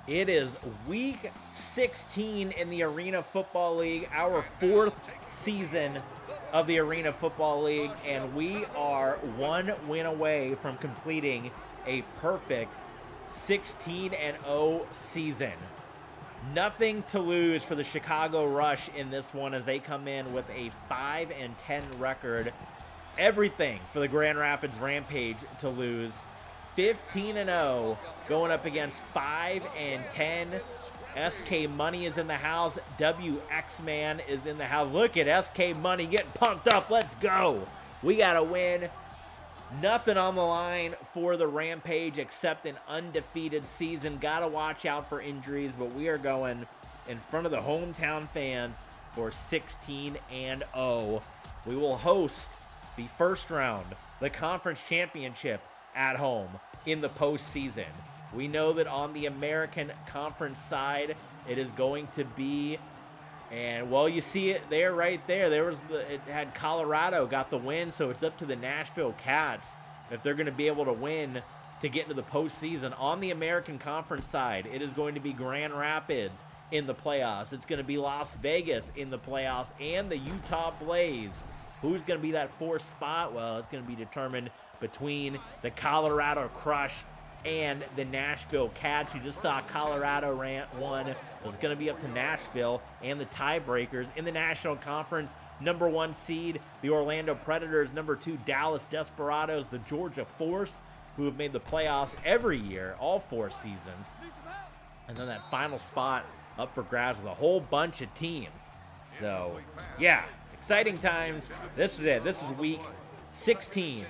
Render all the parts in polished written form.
It is week 16 in the Arena Football League, our 4th season of the Arena Football League, and we are one win away from completing a perfect 16-0 season. Nothing to lose for the Chicago Rush in this one as they come in with a 5-10 record. Everything for the Grand Rapids Rampage to lose. 15-0 going up against 5-10. SK Money is in the house. WX Man is in the house. Look at SK Money getting pumped up. Let's go. We got to win. Nothing on the line for the Rampage except an undefeated season. Got to watch out for injuries, but we are going in front of the hometown fans for 16-0. We will host the first round, the conference championship at home in the postseason. We know that on the American Conference side, it is going to be, and well, you see it there, right there. It had Colorado got the win, so it's up to the Nashville Cats if they're going to be able to win to get into the postseason. On the American Conference side, it is going to be Grand Rapids in the playoffs. It's going to be Las Vegas in the playoffs and the Utah Blaze. Who's going to be that fourth spot? Well, it's going to be determined between the Colorado Crush and the Nashville Cats. You just saw Colorado won. So it's going to be up to Nashville and the tiebreakers in the National Conference. Number 1 seed, the Orlando Predators. Number 2, Dallas Desperados. The Georgia Force, who have made the playoffs every year, all 4 seasons. And then that final spot up for grabs with a whole bunch of teams. So, yeah, exciting times. This is it. This is week 16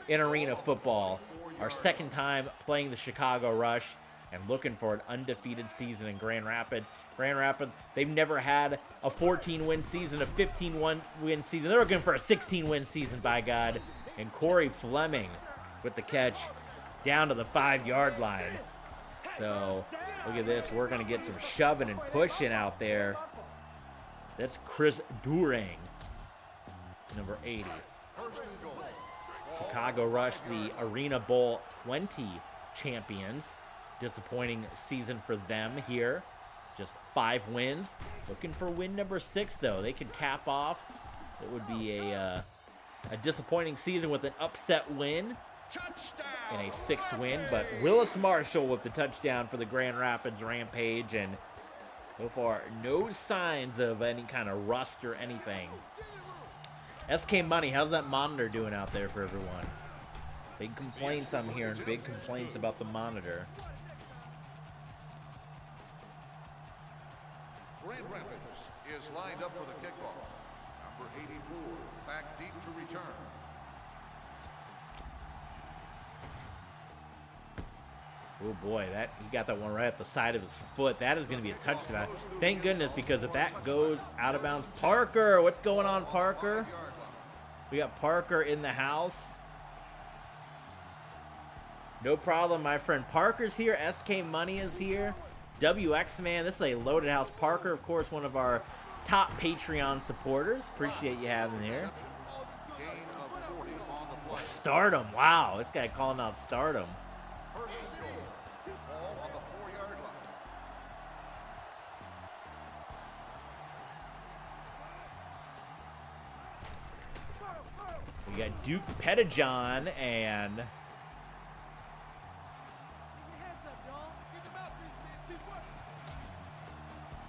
in Arena Football. Our second time playing the Chicago Rush and looking for an undefeated season in Grand Rapids. Grand Rapids, they've never had a 14-win season, a 15-win season. They're looking for a 16-win season, by God. And Corey Fleming with the catch down to the 5-yard line. So, look at this. We're going to get some shoving and pushing out there. That's Chris Durang, number 80. Chicago Rush, the Arena Bowl 20 champions. Disappointing season for them here. Just 5 wins. Looking for win number 6, though. They could cap off what would be a disappointing season with an upset win and a 6th win. But Willis Marshall with the touchdown for the Grand Rapids Rampage. And so far, no signs of any kind of rust or anything. SK Money, how's that monitor doing out there for everyone? Big complaints I'm hearing. Big complaints about the monitor. Grand Rapids is lined up for the kickoff. Number 84, back deep to return. Oh boy, he got that one right at the side of his foot. That is going to be a touchdown. Thank goodness, because if that goes out of bounds, Parker, what's going on, Parker? We got Parker in the house. No problem, my friend. Parker's here. SK Money is here. WX Man, this is a loaded house. Parker, of course, one of our top Patreon supporters. Appreciate you having here. Stardom. Wow, this guy calling out Stardom. First and goal. Ball on the 4-yard line. We got Duke Pettijohn and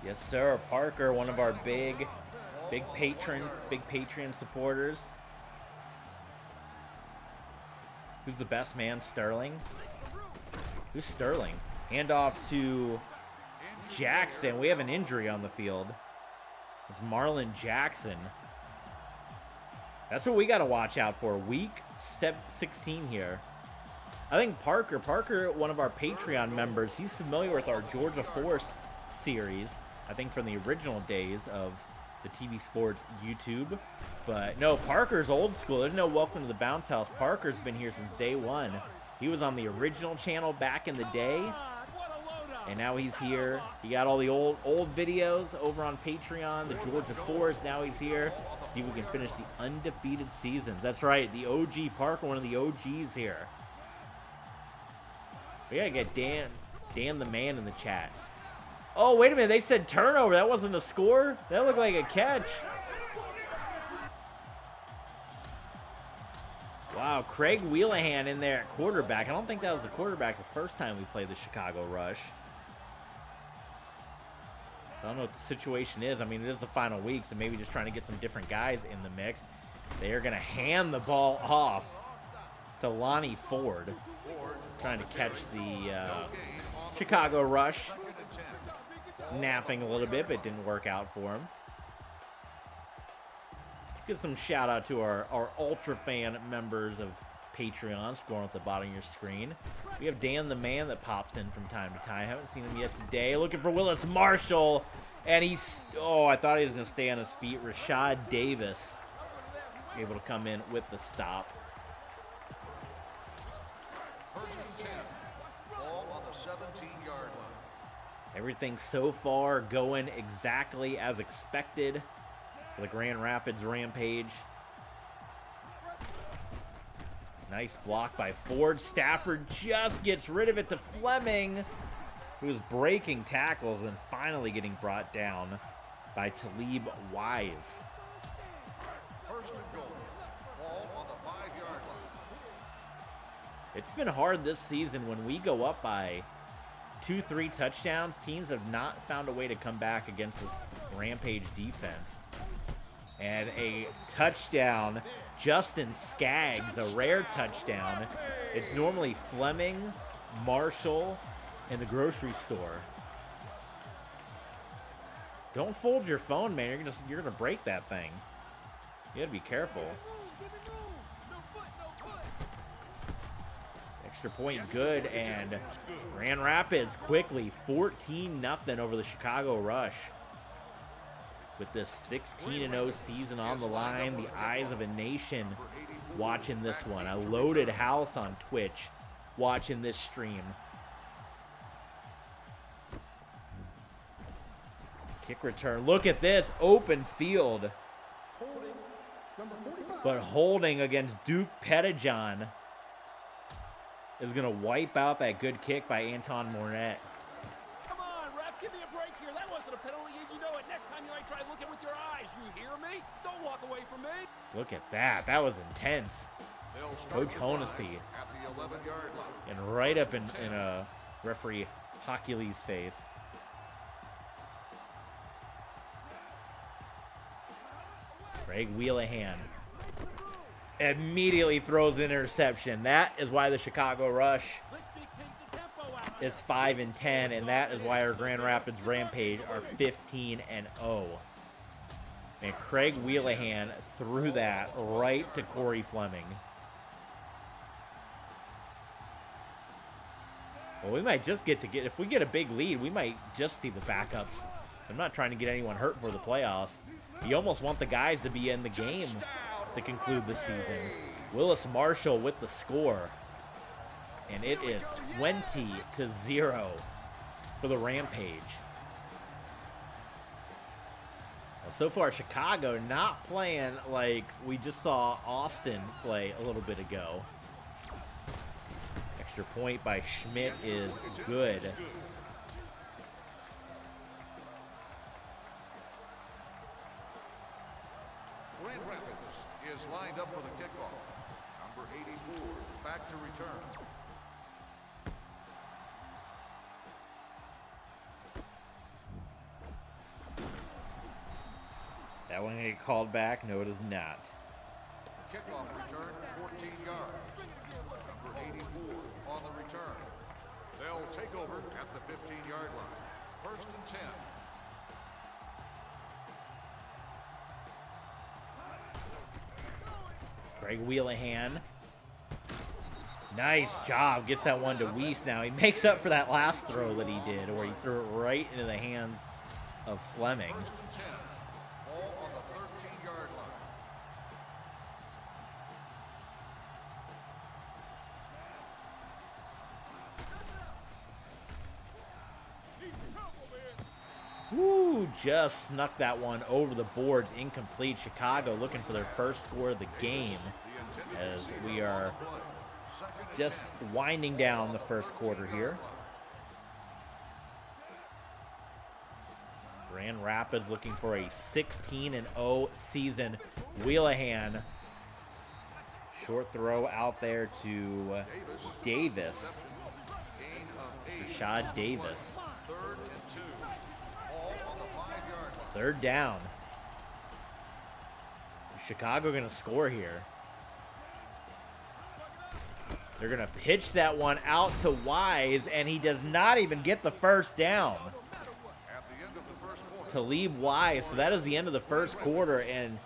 yes, sir, Parker, one of our big Patreon supporters. Who's the best man? Sterling. Who's Sterling? Handoff to Jackson. We have an injury on the field. It's Marlon Jackson. That's what we got to watch out for. Week 16 here. I think Parker, one of our Patreon members, he's familiar with our Georgia Force series. I think from the original days of the TV Sports YouTube. But no, Parker's old school. There's no welcome to the bounce house. Parker's been here since day one. He was on the original channel back in the day. And now he's here. He got all the old videos over on Patreon. The Georgia Force. Now he's here. See if we can finish the undefeated seasons. That's right. The OG Parker, one of the OGs here. We gotta get Dan. Dan the Man in the chat. Oh, wait a minute. They said turnover. That wasn't a score? That looked like a catch. Wow, Craig Wheelahan in there at quarterback. I don't think that was the quarterback the first time we played the Chicago Rush. So I don't know what the situation is. I mean, it is the final week, so maybe just trying to get some different guys in the mix. They are going to hand the ball off to Lonnie Ford. Trying to catch the Chicago Rush. Napping a little bit, but it didn't work out for him. Let's get some shout out to our Ultra fan members of Patreon, scoring at the bottom of your screen. We have Dan the Man that pops in from time to time. Haven't seen him yet today. Looking for Willis Marshall. And he's, oh, I thought he was going to stay on his feet. Rashad Davis able to come in with the stop. First and 10. Ball on the 17-yard line. Everything so far going exactly as expected for the Grand Rapids Rampage. Nice block by Ford. Stafford just gets rid of it to Fleming, who's breaking tackles and finally getting brought down by Talib Wise. First and goal. Ball on the 5-yard line. It's been hard this season when we go up by 2-3 touchdowns. Teams have not found a way to come back against this Rampage defense. And a touchdown, Justin Skaggs, a rare touchdown. It's normally Fleming, Marshall, and the grocery store. Don't fold your phone, man. You're gonna break that thing. You gotta be careful. Extra point good, and Grand Rapids quickly 14-0 over the Chicago Rush. With this 16-0 season on the line, the eyes of a nation watching this one. A loaded house on Twitch watching this stream. Kick return. Look at this. Open field. But holding against Duke Pettijohn is going to wipe out that good kick by Anton Mornett. Come on, ref. Give me a break here. That wasn't a penalty. You know it. Next time you might try looking with your eyes. You hear me? Don't walk away from me. Look at that. That was intense. Coach Honesty. At the 11-yard line. And right up in referee Hocules' face. Craig Wheelahan immediately throws an interception. That is why the Chicago Rush is 5-10, and that is why our Grand Rapids Rampage are 15-0. And Craig Wheelahan threw that right to Corey Fleming. Well, we might just if we get a big lead, we might just see the backups. I'm not trying to get anyone hurt for the playoffs. You almost want the guys to be in the game to conclude the season. Willis Marshall with the score. And it is 20-0 for the Rampage. Well, so far, Chicago not playing like we just saw Austin play a little bit ago. Extra point by Schmidt is good. Grand Rapids is lined up for the kickoff. Number 84, back to return. That one gonna get called back? No, it is not. Kickoff return, 14 yards. Number 84 on the return. They'll take over at the 15-yard line. First and 10. Craig Wheelahan. Nice job. Gets that one to Weiss now. He makes up for that last throw that he did, where he threw it right into the hands of Fleming. First and 10. Ball on the 13-yard line. Woo, just snuck that one over the boards. Incomplete. Chicago looking for their first score of the game as we are just winding down the first quarter here. Grand Rapids looking for a 16-0 season. Wheelahan. Short throw out there to Davis. Rashad Davis. 3rd and 2. All on the 5-yard line. Third down. Chicago going to score here. They're going to pitch that one out to Wise, and he does not even get the first down. At the end of the first quarter, Talib Wise. So that is the end of the first quarter, and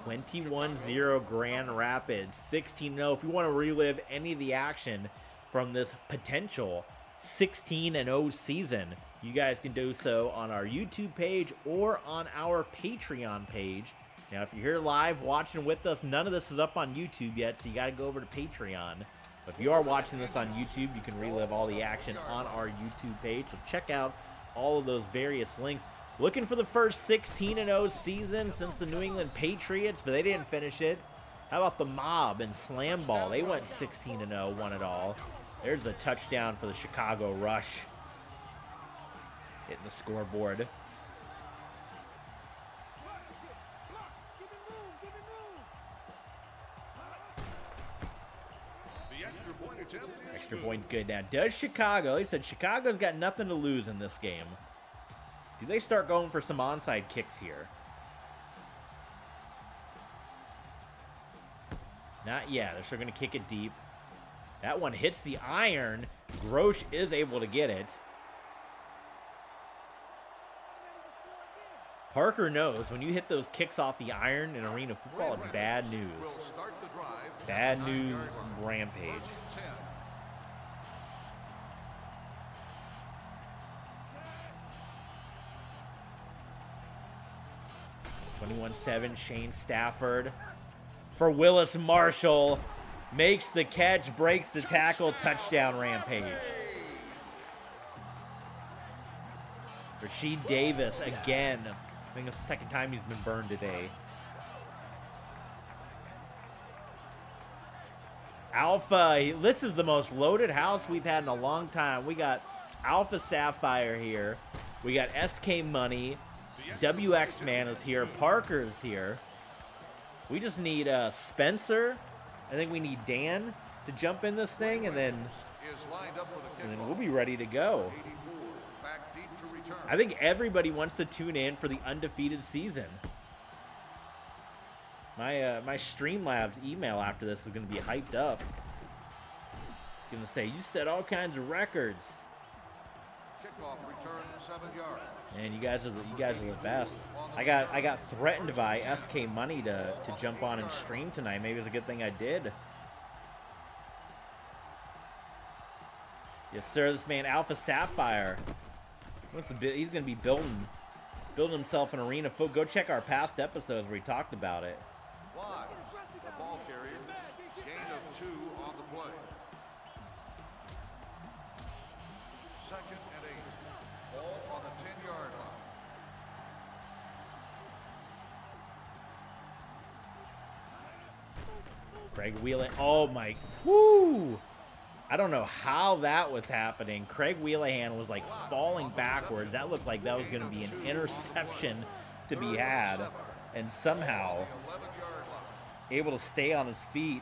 21-0 Grand Rapids, 16-0. If you want to relive any of the action from this potential 16-0 season, you guys can do so on our YouTube page or on our Patreon page. Now, if you're here live watching with us, none of this is up on YouTube yet, so you got to go over to Patreon. But if you are watching this on YouTube, you can relive all the action on our YouTube page. So check out all of those various links. Looking for the first 16-0 season since the New England Patriots, but they didn't finish it. How about the Mob and Slam Ball? They went 16-0, won it all. There's a touchdown for the Chicago Rush. Hitting the scoreboard. the extra point attempt is Extra good. point's good now. Does Chicago, he said Chicago's got nothing to lose in this game. Do they start going for some onside kicks here? Not yet. They're still going to kick it deep. That one hits the iron. Grosh is able to get it. Parker knows when you hit those kicks off the iron in arena football, it's bad news. Will start the drive at Bad the news 9-yard line. rampage. 1st and 10. 21-7, Shane Stafford for Willis Marshall. Makes the catch, breaks the tackle, touchdown Rampage. Rashid Davis again. I think it's the second time he's been burned today. Alpha, this is the most loaded house we've had in a long time. We got Alpha Sapphire here. We got SK Money. WX Man is here. Parker is here. We just need Spencer. I think we need Dan to jump in this thing, and then Is lined up for the kickoff. we'll be ready to go. 84. Back deep to return. I think everybody wants to tune in for the undefeated season. My Streamlabs email after this is going to be hyped up. It's going to say, you set all kinds of records. Kickoff return 7 yards. And you guys are the best. I got threatened by SK Money to jump on and stream tonight. Maybe it's a good thing I did. Yes, sir. This man Alpha Sapphire. He's gonna be building himself an arena foot. Go check our past episodes where we talked about it. Wide. The ball carrier. Gain of 2 on the play. 2nd and 8. Ball on the 10-yard line. Craig Whelan. Oh my. Whoo! I don't know how that was happening. Craig Wheelahan was like falling backwards. That looked like that was going to be an interception to be had. And somehow 11-yard line. able to stay on his feet,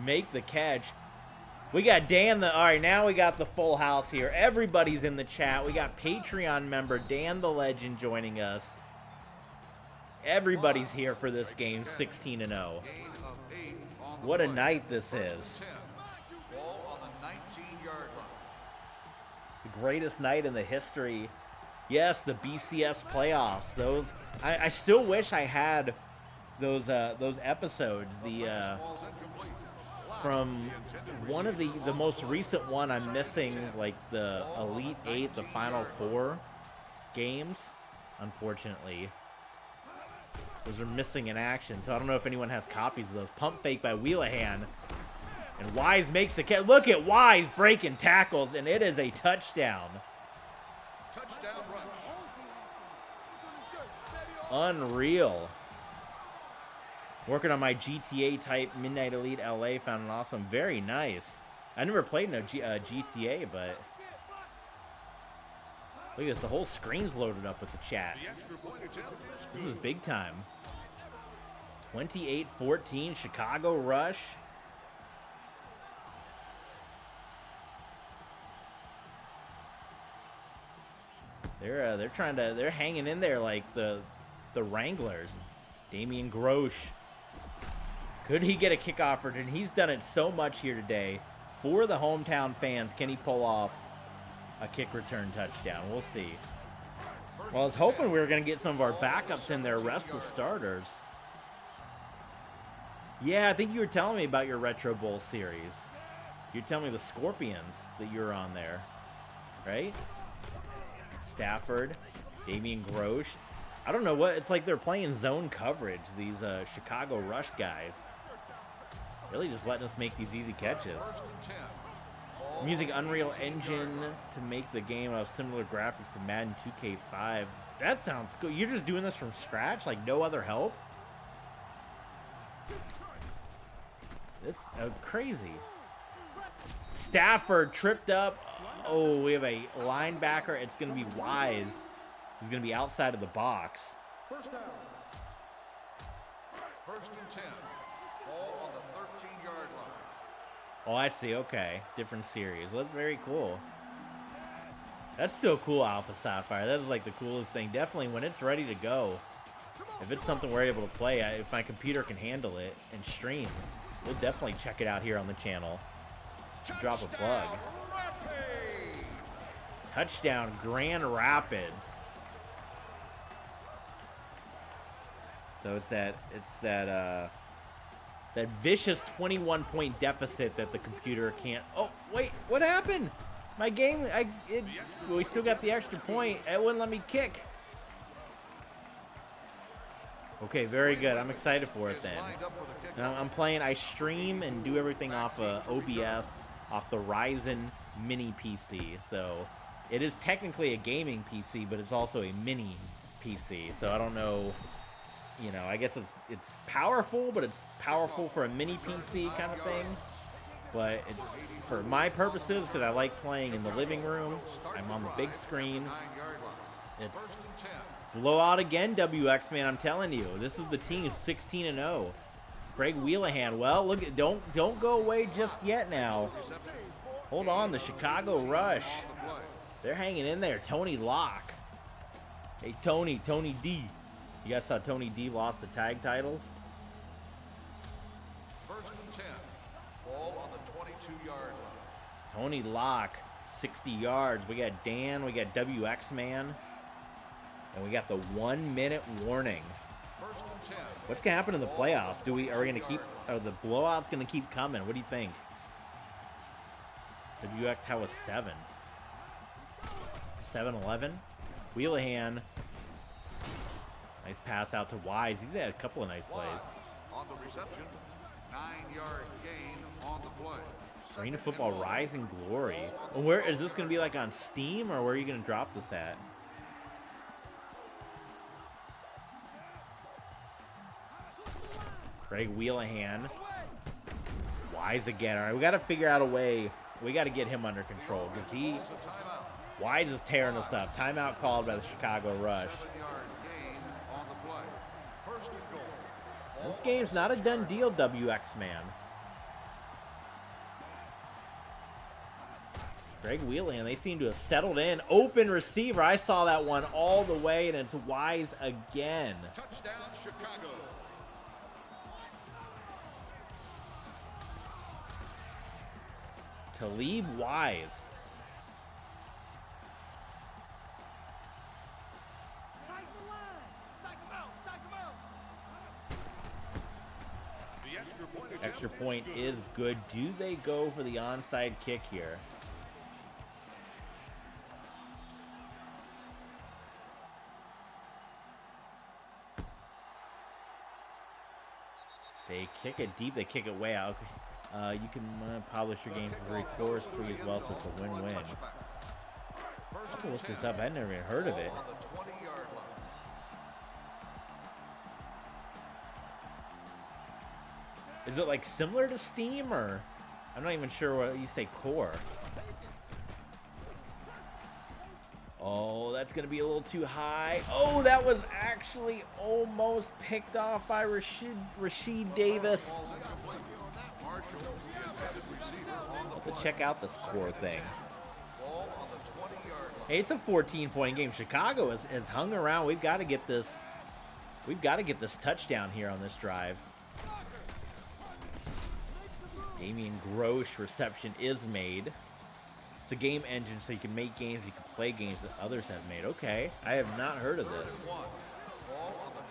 make the catch. We got Dan all right, now we got the full house here. Everybody's in the chat. We got Patreon member Dan the Legend joining us. Everybody's here for this game, 16-0. Gain of 8 on the What a play. night this 1st is. and 10. Ball on the 19-yard line. The greatest night in the history. Yes, the BCS playoffs. Those I still wish I had those episodes. The Ball's incomplete. from one of the most recent one I'm missing, like the Elite 8, the Final 4 games, unfortunately. Those are missing in action, so I don't know if anyone has copies of those. Pump fake by Wheelahan. And Wise makes the catch. Look at Wise breaking tackles, and it is a touchdown. Touchdown rush. Unreal. Working on my GTA type Midnight Elite LA, found an awesome. Very nice. I never played no GTA, but Look at this. The whole screen's loaded up with the chat. The extra point attempt is This good. is big time. 28-14, Chicago Rush. They're hanging in there like the Wranglers. Damian Grosh. Could he get a kickoff return? He's done it so much here today. For the hometown fans, can he pull off a kick return touchdown? We'll see. Well, I was hoping we were going to get some of our backups in there, rest the starters. Yeah, I think you were telling me about your Retro Bowl series. You're telling me the Scorpions that you're on there, right? Stafford, Damian Grosh. I don't know what, it's like they're playing zone coverage, these Chicago Rush guys. Really just letting us make these easy catches. I'm using Unreal Engine to make the game of similar graphics to Madden 2K5. That sounds cool. You're just doing this from scratch, like no other help? This crazy. Stafford tripped up. Oh, we have a linebacker. It's going to be Wise. He's going to be outside of the box. First down. First and 10. Ball on the 13-yard line. Oh, I see. Okay. Different series. Well, that's very cool. That's so cool, Alpha Sapphire. That is like the coolest thing. Definitely when it's ready to go. If it's something we're able to play, if my computer can handle it and stream, we'll definitely check it out here on the channel. Drop a plug. Touchdown, Grand Rapids. So it's that vicious 21-point deficit that the computer can't. Oh wait, what happened? My game, we still got the extra point. It wouldn't let me kick. Okay, very good. I'm excited for it then. I'm playing. I stream and do everything off of OBS, off the Ryzen Mini PC. So it is technically a gaming PC, but it's also a mini PC. So I don't know. You know, I guess it's powerful, but it's powerful for a mini PC kind of thing. But it's for my purposes because I like playing in the living room. I'm on the big screen. It's blowout again, WX man. I'm telling you, this is the team 16-0. Craig Wheelahan. Well, look, don't go away just yet. Now, hold on. The Chicago Rush. They're hanging in there. Tony Locke. Hey, Tony D. You guys saw Tony D lost the tag titles? First and 10. Ball on the 22-yard line. Tony Locke, 60 yards. We got Dan, we got WX Man, and we got the 1-minute warning. First and 10. What's gonna happen in the playoffs? Are we gonna keep? Are the blowouts gonna keep coming? What do you think? WX, how was 7? 7-11. Wheelahan. Nice pass out to Wise. He's had a couple of nice plays. On the reception, 9-yard gain on the play. Arena Football Rising Glory. And where is this going to be, like on Steam, or where are you going to drop this at? Craig Wheelahan. Wise again. All right, we got to figure out a way. We got to get him under control because Wise is tearing us up. Timeout called by the Chicago Rush. 7-yard gain on the play. First and goal. This game's not a done deal, WX man. Craig Wheelahan, they seem to have settled in. Open receiver. I saw that one all the way, and it's Wise again. Touchdown, Chicago. Talib Wise. Extra point is good. Do they go for the onside kick here? They kick it deep. They kick it way out. You can publish your game for free, course free as well, so it's a win-win. I have to look this up. I'd never even heard of it. Is it like similar to Steam, or I'm not even sure what you say core. Oh, that's going to be a little too high. Oh, that was actually almost picked off by Rashid Davis. Ball's incomplete. Marshall, the intended receiver, on the Let's play. check out this core thing. Ball on the 20-yard line. Hey, it's a 14-point game. Chicago has hung around. We've got to get this. We've got to get this touchdown here on this drive. Damian Grosh reception is made. It's a game engine, so you can make games, you can play games that others have made. Okay, I have not heard of this. Ball on the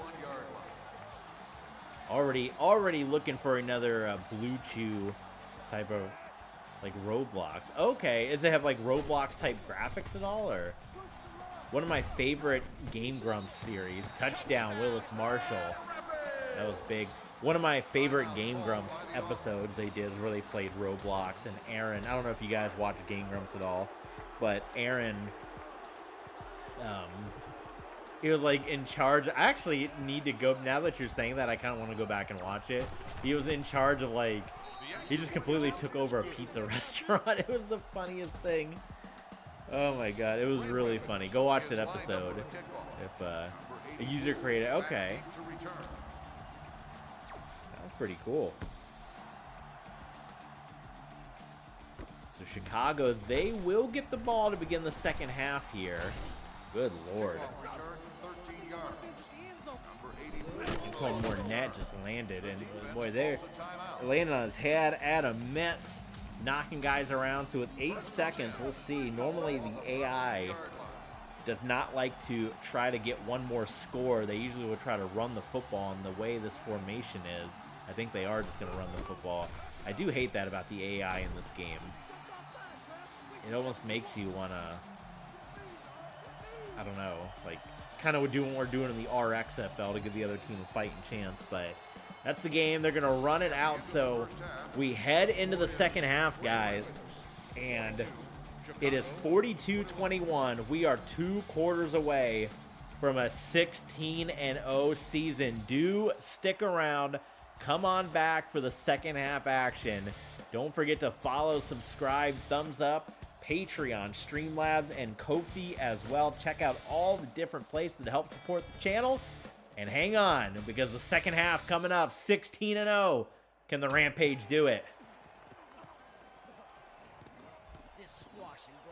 21-yard line. Already looking for another Blue Chew type of like Roblox. Okay, does it have like Roblox type graphics at all, or one of my favorite Game Grumps series, Touchdown Willis Marshall. That was big. One of my favorite Game Grumps episodes they did where they played Roblox, and Aaron, I don't know if you guys watch Game Grumps at all, but Aaron, he was like in charge. I actually need to go, now that you're saying that, I kind of want to go back and watch it. He was in charge of like, he just completely took over a pizza restaurant. It was the funniest thing. Oh my god, it was really funny. Go watch that episode if a user created. Okay. Pretty cool. So Chicago, they will get the ball to begin the second half here. Good lord. Antoine Mornett just landed, and boy, they're landing on his head. Adam Metz knocking guys around. So with 8 seconds, we'll see. Normally the AI does not like to try to get one more score. They usually will try to run the football, and the way this formation is, I think they are just going to run the football. I do hate that about the AI in this game. It almost makes you want to, I don't know, like kind of doing what we're doing in the RXFL to give the other team a fighting chance. But that's the game. They're going to run it out. So we head into the second half, guys. And it is 42-21. We are 2 quarters away from a 16-0 season. Do stick around. Come on back for the second half action. Don't forget to follow, subscribe, thumbs up, Patreon, Streamlabs, and Ko-fi as well. Check out all the different places to help support the channel. And hang on, because the second half coming up, 16-0. Can the Rampage do it?